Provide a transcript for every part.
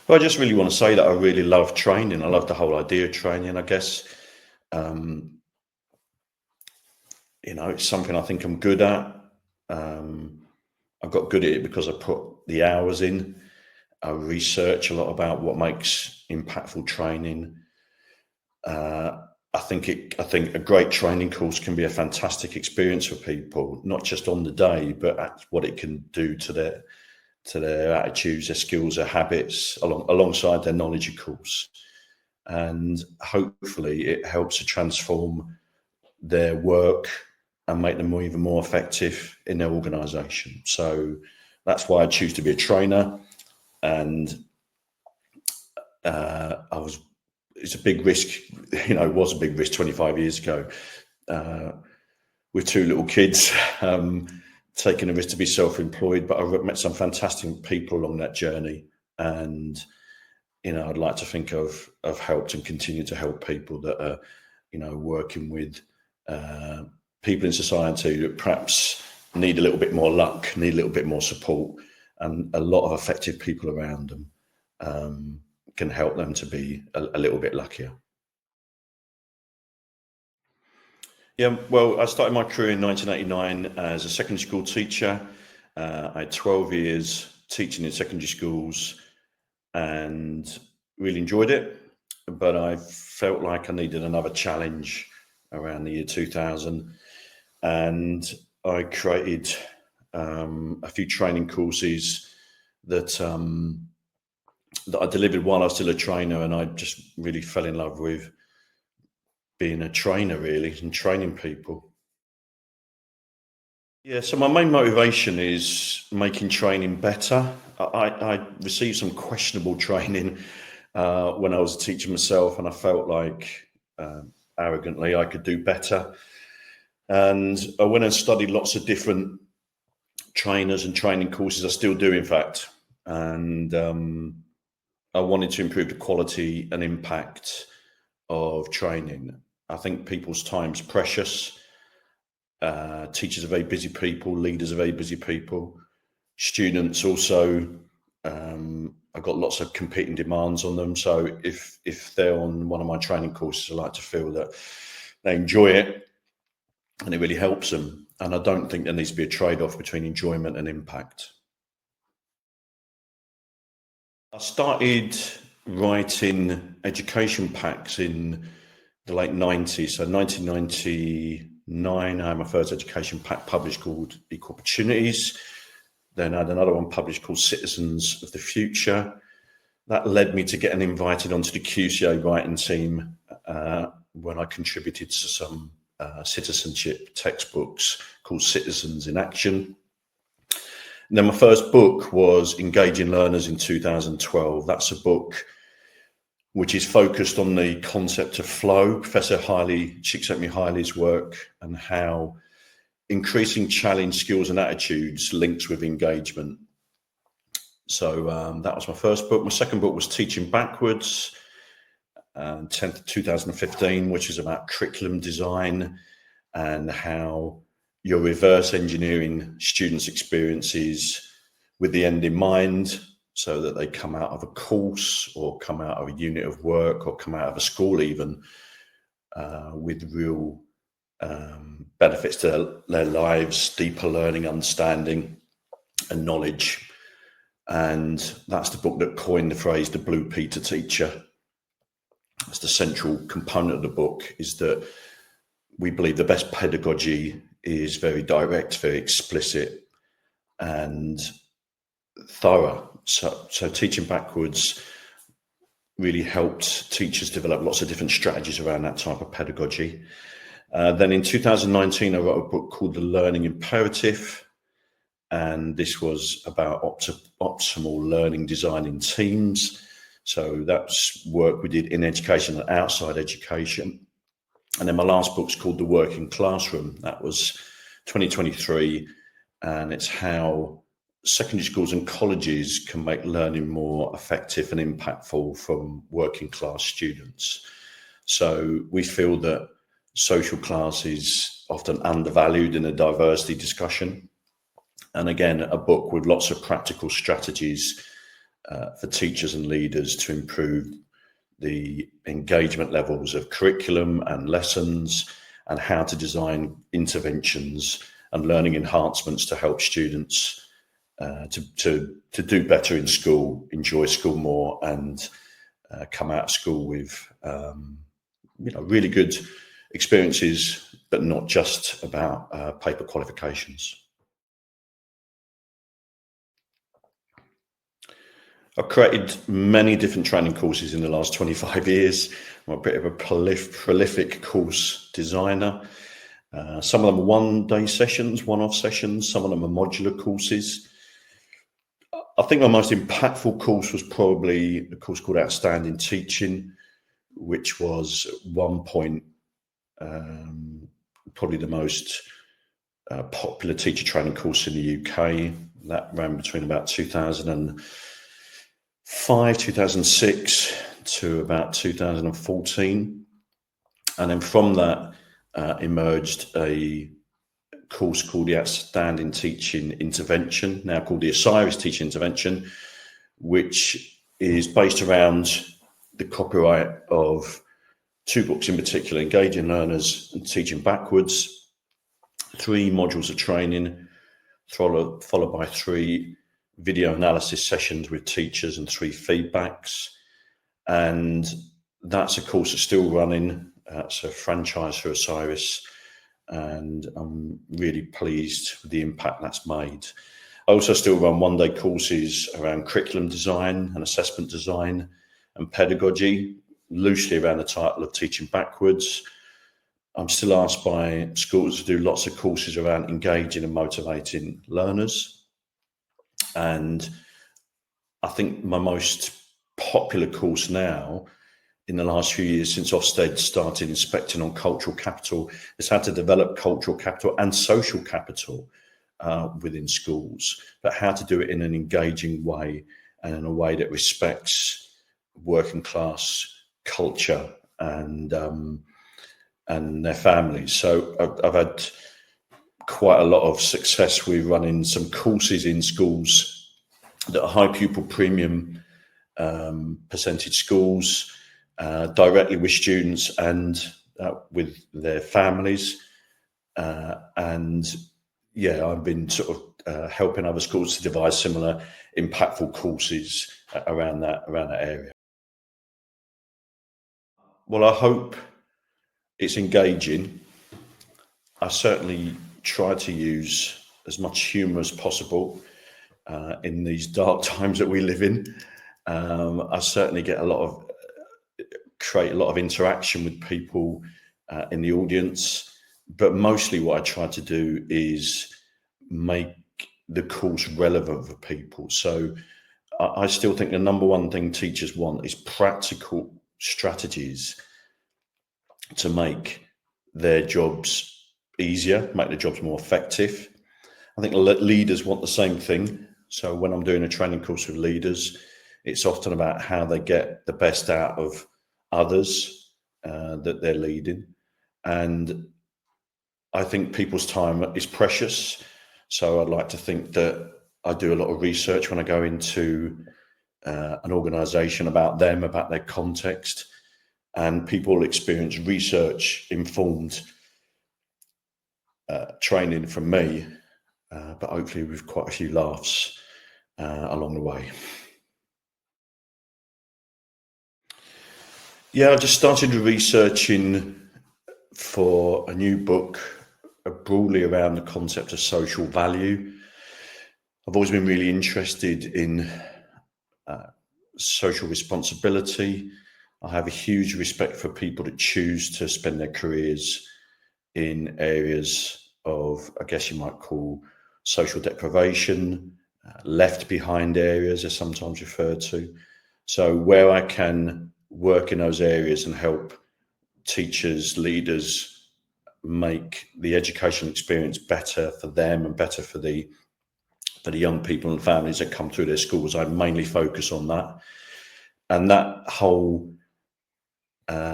But I just really want to say that I really love training. I love the whole idea of training, I guess. Um, it's something I think I'm good at. Um, I got good at it because I put the hours in. I research a lot about what makes impactful training. Uh, I think a great training course can be a fantastic experience for people, not just on the day, but at what it can do to their attitudes, their skills, their habits, alongside their knowledge, of course. And hopefully, it helps to transform their work and make them even more effective in their organisation. So that's why I choose to be a trainer. And it's a big risk, it was a big risk 25 years ago with two little kids, taking a risk to be self-employed. But I've met some fantastic people along that journey. And, I'd like to think I've helped and continue to help people that are, working with people in society that perhaps need a little bit more luck, need a little bit more support, and a lot of effective people around them can help them to be a little bit luckier. Yeah, well, I started my career in 1989 as a secondary school teacher. I had 12 years teaching in secondary schools and really enjoyed it. But I felt like I needed another challenge around the year 2000. And I created a few training courses that that I delivered while I was still a trainer, and I just really fell in love with being a trainer, really, and training people. Yeah, so my main motivation is making training better. I received some questionable training when I was a teacher myself, and I felt like arrogantly I could do better. And I went and studied lots of different trainers and training courses. I still do, in fact. And I wanted to improve the quality and impact of training. I think people's time's precious. Teachers are very busy people, leaders are very busy people. Students also, I've got lots of competing demands on them. So if they're on one of my training courses, I like to feel that they enjoy it and it really helps them. And I don't think there needs to be a trade-off between enjoyment and impact. I started writing education packs in the late 90s. So 1999, I had my first education pack published called Equal Opportunities. Then I had another one published called Citizens of the Future. That led me to getting invited onto the QCA writing team when I contributed to some citizenship textbooks called Citizens in Action. And then my first book was Engaging Learners in 2012. That's a book which is focused on the concept of flow. Professor Csikszentmihalyi's work and how increasing challenge, skills and attitudes links with engagement. So that was my first book. My second book was Teaching Backwards, 2015, which is about curriculum design and how you're reverse engineering students' experiences with the end in mind, so that they come out of a course or come out of a unit of work or come out of a school even with real benefits to their lives, deeper learning, understanding and knowledge. And that's the book that coined the phrase the Blue Peter teacher. That's the central component of the book, is that we believe the best pedagogy is very direct, very explicit and thorough. So Teaching Backwards really helped teachers develop lots of different strategies around that type of pedagogy. Then in 2019, I wrote a book called The Learning Imperative, and this was about optimal learning design in teams. So that's work we did in education and outside education. And then my last book's called The Working Classroom. That was 2023, and it's how secondary schools and colleges can make learning more effective and impactful from working class students. So we feel that social class is often undervalued in a diversity discussion. And again, a book with lots of practical strategies for teachers and leaders to improve the engagement levels of curriculum and lessons, and how to design interventions and learning enhancements to help students to do better in school, enjoy school more, and come out of school with really good experiences, but not just about paper qualifications. I've created many different training courses in the last 25 years. I'm a bit of a prolific course designer. Some of them are one-day sessions, one-off sessions. Some of them are modular courses. I think my most impactful course was probably a course called Outstanding Teaching, which was at one point probably the most popular teacher training course in the UK. That ran between about 2005, 2006 to about 2014. And then from that emerged a course called the Outstanding Teaching Intervention, now called the Osiris Teaching Intervention, which is based around the copyright of two books in particular, Engaging Learners and Teaching Backwards, 3 modules of training, followed by 3 video analysis sessions with teachers and 3 feedbacks. And that's a course that's still running. It's a franchise for Osiris, and I'm really pleased with the impact that's made. I also still run one-day courses around curriculum design and assessment design and pedagogy, loosely around the title of Teaching Backwards. I'm still asked by schools to do lots of courses around engaging and motivating learners. And I think my most popular course now in the last few years, since Ofsted started inspecting on cultural capital, has had to develop cultural capital and social capital within schools, but how to do it in an engaging way and in a way that respects working class culture and their families. So I've had quite a lot of success with running some courses in schools that are high pupil premium percentage schools, directly with students and with their families. And yeah, I've been sort of helping other schools to devise similar impactful courses around that area. Well, I hope it's engaging. I certainly try to use as much humour as possible in these dark times that we live in. I certainly create a lot of interaction with people in the audience, but mostly what I try to do is make the course relevant for people. So I still think the number one thing teachers want is practical strategies to make their jobs easier, make their jobs more effective. I think leaders want the same thing. So when I'm doing a training course with leaders, it's often about how they get the best out of others that they're leading. And I think people's time is precious. So I'd like to think that I do a lot of research when I go into an organisation about them, about their context, and people experience research-informed training from me, but hopefully with quite a few laughs along the way. Yeah, I just started researching for a new book broadly around the concept of social value. I've always been really interested in social responsibility. I have a huge respect for people that choose to spend their careers in areas of, I guess you might call, social deprivation, left behind areas, they're sometimes referred to. So where I can work in those areas and help teachers, leaders make the educational experience better for them and better for the young people and families that come through their schools, I mainly focus on that. And that whole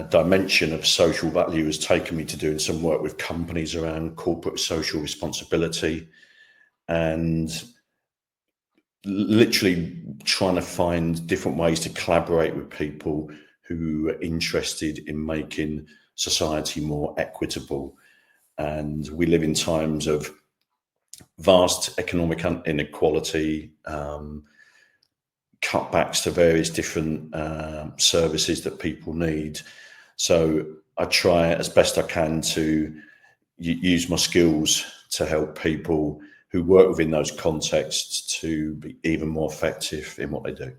dimension of social value has taken me to doing some work with companies around corporate social responsibility. And literally trying to find different ways to collaborate with people who are interested in making society more equitable. And we live in times of vast economic inequality, cutbacks to various different services that people need. So I try as best I can to use my skills to help people who work within those contexts to be even more effective in what they do.